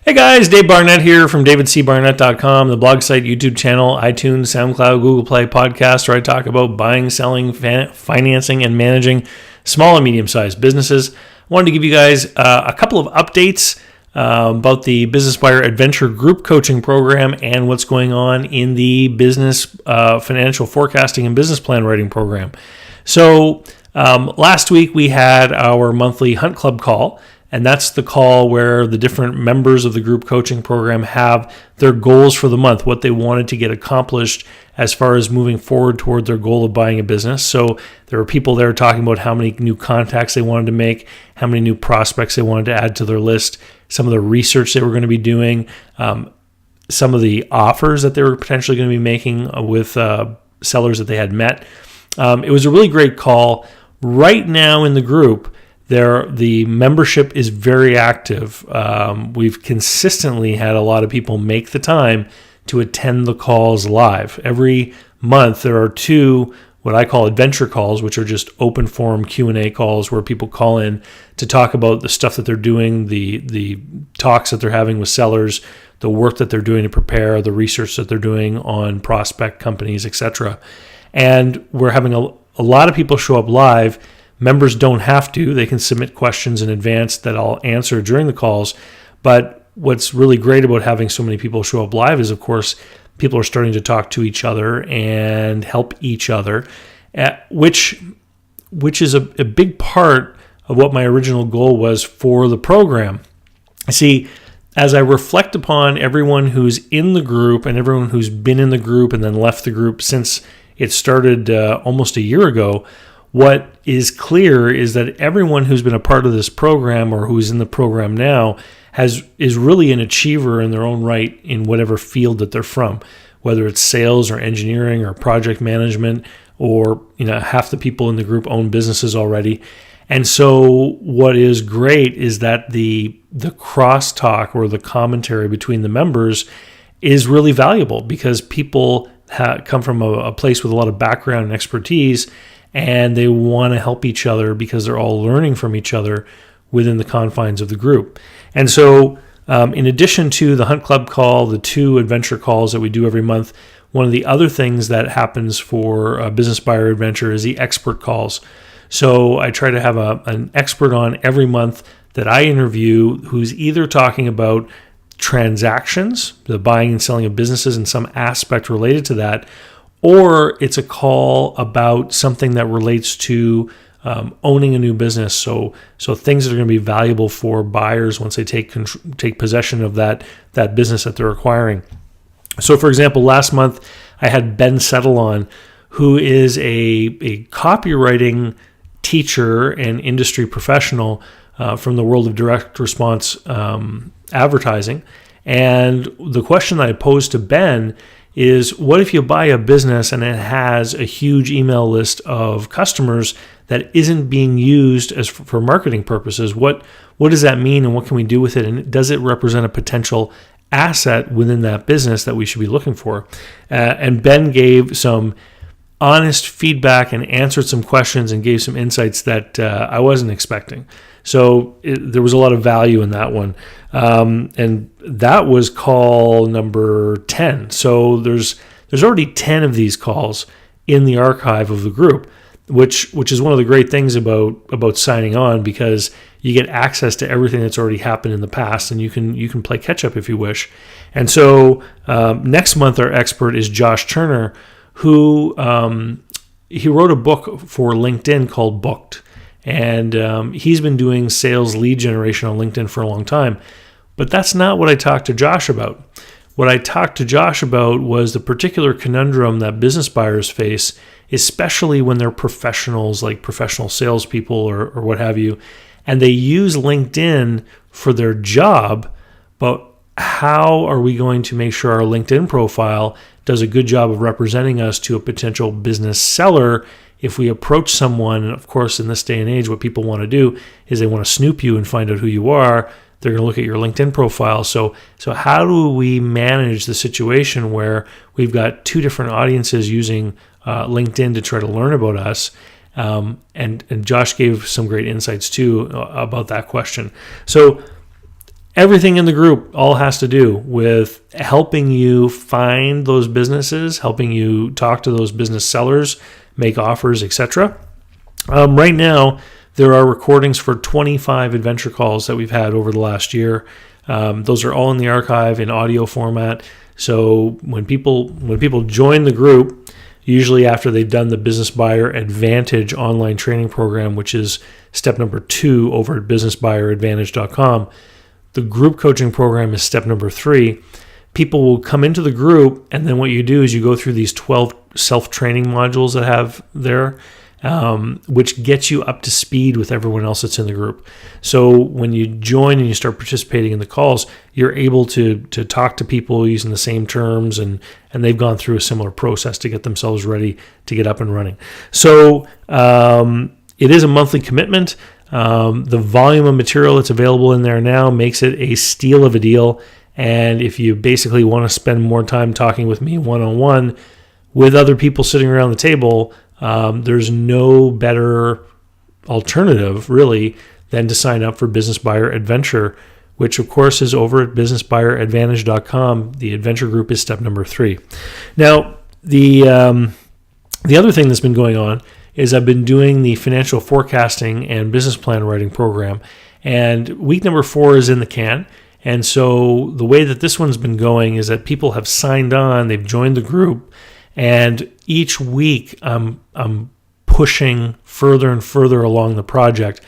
Hey guys, Dave Barnett here from davidcbarnett.com, the blog site, YouTube channel, iTunes, SoundCloud, Google Play podcast, where I talk about buying, selling, financing, and managing small and medium-sized businesses. I wanted to give you guys a couple of updates about the Business Buyer Adventure Group Coaching Program and what's going on in the Business Financial Forecasting and Business Plan Writing Program. So last week we had our monthly Hunt Club call, and that's the call where the different members of the group coaching program have their goals for the month, what they wanted to get accomplished as far as moving forward toward their goal of buying a business. So there were people there talking about how many new contacts they wanted to make, how many new prospects they wanted to add to their list, some of the research they were going to be doing, some of the offers that they were potentially going to be making with sellers that they had met. It was a really great call. Right now in the group, the membership is very active. We've consistently had a lot of people make the time to attend the calls live. Every month there are two what I call adventure calls, which are just open forum Q&A calls where people call in to talk about the stuff that they're doing, the talks that they're having with sellers, the work that they're doing to prepare, the research that they're doing on prospect companies, etc. And we're having a lot of people show up live. Members don't have to. They can submit questions in advance that I'll answer during the calls. But what's really great about having so many people show up live is, of course, people are starting to talk to each other and help each other, which is a big part of what my original goal was for the program. See, as I reflect upon everyone who's in the group and everyone who's been in the group and then left the group since it started almost a year ago, what is clear is that everyone who's been a part of this program or who's in the program now is really an achiever in their own right in whatever field that they're from, whether it's sales or engineering or project management, or half the people in the group own businesses already. And so what is great is that the crosstalk or the commentary between the members is really valuable because people come from a place with a lot of background and expertise, and they want to help each other because they're all learning from each other within the confines of the group. And so in addition to the Hunt Club call, the two adventure calls that we do every month, one of the other things that happens for Business Buyer Adventure is the expert calls. So I try to have an expert on every month that I interview who's either talking about transactions, the buying and selling of businesses and some aspect related to that, or it's a call about something that relates to owning a new business. So things that are going to be valuable for buyers once they take possession of that business that they're acquiring. So, for example, last month I had Ben Settle on, who is a copywriting teacher and industry professional from the world of direct response advertising. And the question that I posed to Ben is, what if you buy a business and it has a huge email list of customers that isn't being used as for marketing purposes? What does that mean, and what can we do with it? And does it represent a potential asset within that business that we should be looking for? And Ben gave some honest feedback and answered some questions and gave some insights that I wasn't expecting. So there was a lot of value in that one. And that was call number 10. So there's already 10 of these calls in the archive of the group, which is one of the great things about signing on, because you get access to everything that's already happened in the past, and you can play catch up if you wish. And so next month our expert is Josh Turner, who he wrote a book for LinkedIn called Booked. And he's been doing sales lead generation on LinkedIn for a long time. But that's not what I talked to Josh about. What I talked to Josh about was the particular conundrum that business buyers face, especially when they're professionals, like professional salespeople or what have you, and they use LinkedIn for their job. But how are we going to make sure our LinkedIn profile does a good job of representing us to a potential business seller if we approach someone? And of course, in this day and age, what people want to do is they want to snoop you and find out who you are. They're going to look at your LinkedIn profile. So how do we manage the situation where we've got two different audiences using LinkedIn to try to learn about us? And Josh gave some great insights too about that question. So Everything in the group all has to do with helping you find those businesses, helping you talk to those business sellers, make offers, etc. Right now, there are recordings for 25 adventure calls that we've had over the last year. Those are all in the archive in audio format. So when people join the group, usually after they've done the Business Buyer Advantage online training program, which is step number 2 over at businessbuyeradvantage.com, the group coaching program is step number 3. People will come into the group, and then what you do is you go through these 12 self-training modules that have there, which gets you up to speed with everyone else that's in the group. So when you join and you start participating in the calls, you're able to talk to people using the same terms, and they've gone through a similar process to get themselves ready to get up and running. So it is a monthly commitment. The volume of material that's available in there now makes it a steal of a deal. And if you basically want to spend more time talking with me one-on-one with other people sitting around the table, there's no better alternative, really, than to sign up for Business Buyer Adventure, which, of course, is over at businessbuyeradvantage.com. The adventure group is step number 3. Now, the other thing that's been going on is I've been doing the financial forecasting and business plan writing program, and week number 4 is in the can. And so the way that this one's been going is that people have signed on, they've joined the group, and each week I'm pushing further and further along the project.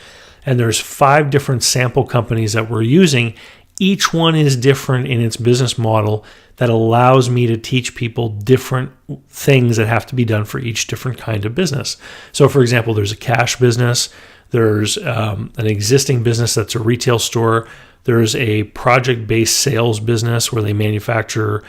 And there's 5 different sample companies that we're using. Each one is different in its business model that allows me to teach people different things that have to be done for each different kind of business. So, for example, there's a cash business. There's an existing business that's a retail store. There's a project-based sales business where they manufacture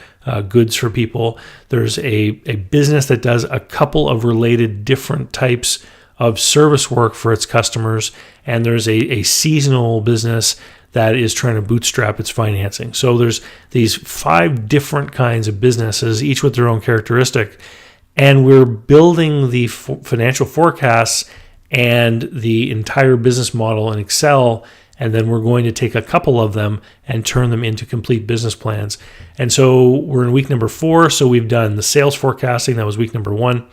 goods for people. There's a business that does a couple of related different types of service work for its customers. And there's a seasonal business that is trying to bootstrap its financing. So there's these 5 different kinds of businesses, each with their own characteristic. And we're building the financial forecasts and the entire business model in Excel, and then we're going to take a couple of them and turn them into complete business plans. And so we're in week number 4, so we've done the sales forecasting. That was week number 1.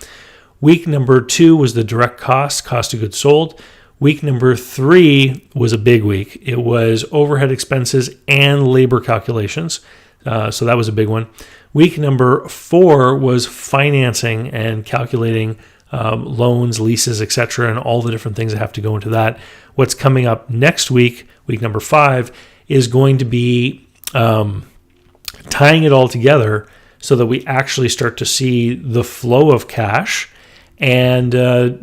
Week number 2 was the direct cost of goods sold. Week number 3 was a big week. It was overhead expenses and labor calculations. So that was a big one. Week number 4 was financing and calculating loans, leases, etc., and all the different things that have to go into that. What's coming up next week, week number 5, is going to be tying it all together so that we actually start to see the flow of cash, and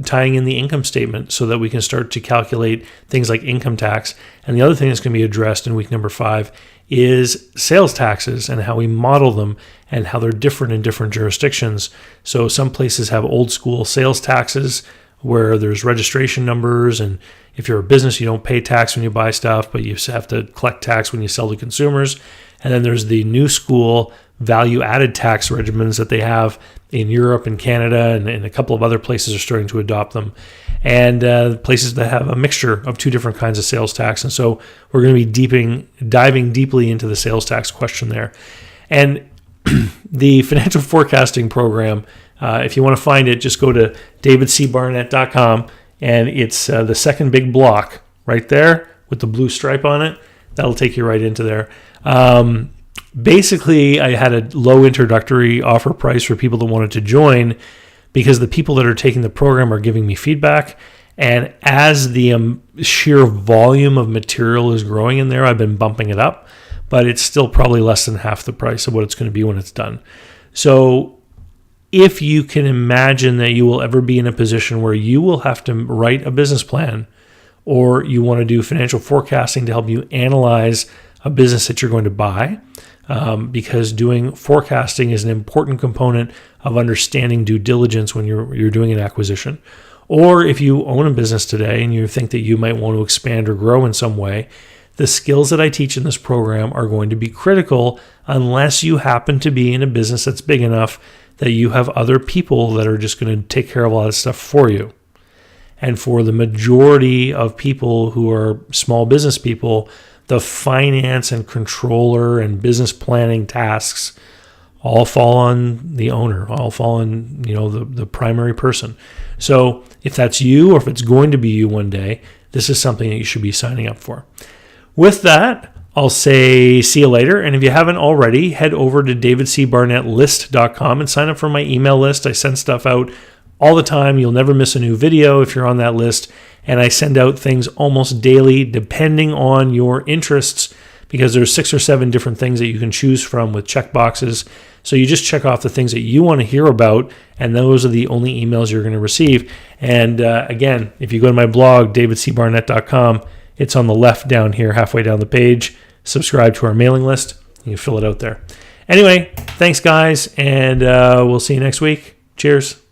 tying in the income statement so that we can start to calculate things like income tax. And the other thing that's going to be addressed in week number 5 is sales taxes and how we model them and how they're different in different jurisdictions. So some places have old school sales taxes where there's registration numbers, and if you're a business, you don't pay tax when you buy stuff, but you have to collect tax when you sell to consumers. And then there's the new school value-added tax regimens that they have in Europe and Canada, and a couple of other places are starting to adopt them. And places that have a mixture of 2 different kinds of sales tax. And so we're going to be diving deeply into the sales tax question there. And the financial forecasting program, if you want to find it, just go to davidcbarnett.com, and it's the second big block right there with the blue stripe on it. That'll take you right into there. Basically, I had a low introductory offer price for people that wanted to join because the people that are taking the program are giving me feedback. And as the sheer volume of material is growing in there, I've been bumping it up, but it's still probably less than half the price of what it's going to be when it's done. So if you can imagine that you will ever be in a position where you will have to write a business plan, or you want to do financial forecasting to help you analyze a business that you're going to buy, because doing forecasting is an important component of understanding due diligence when you're doing an acquisition. Or if you own a business today and you think that you might want to expand or grow in some way, the skills that I teach in this program are going to be critical unless you happen to be in a business that's big enough that you have other people that are just going to take care of a lot of stuff for you. And for the majority of people who are small business people, the finance and controller and business planning tasks all fall on the owner, all fall on, the primary person. So if that's you, or if it's going to be you one day, this is something that you should be signing up for. With that, I'll say see you later. And if you haven't already, head over to davidcbarnettlist.com and sign up for my email list. I send stuff out all the time. You'll never miss a new video if you're on that list. And I send out things almost daily depending on your interests, because there's 6 or 7 different things that you can choose from with checkboxes. So you just check off the things that you want to hear about, and those are the only emails you're going to receive. And again, if you go to my blog, davidcbarnett.com, it's on the left down here, halfway down the page. Subscribe to our mailing list. You can fill it out there. Anyway, thanks, guys, and we'll see you next week. Cheers.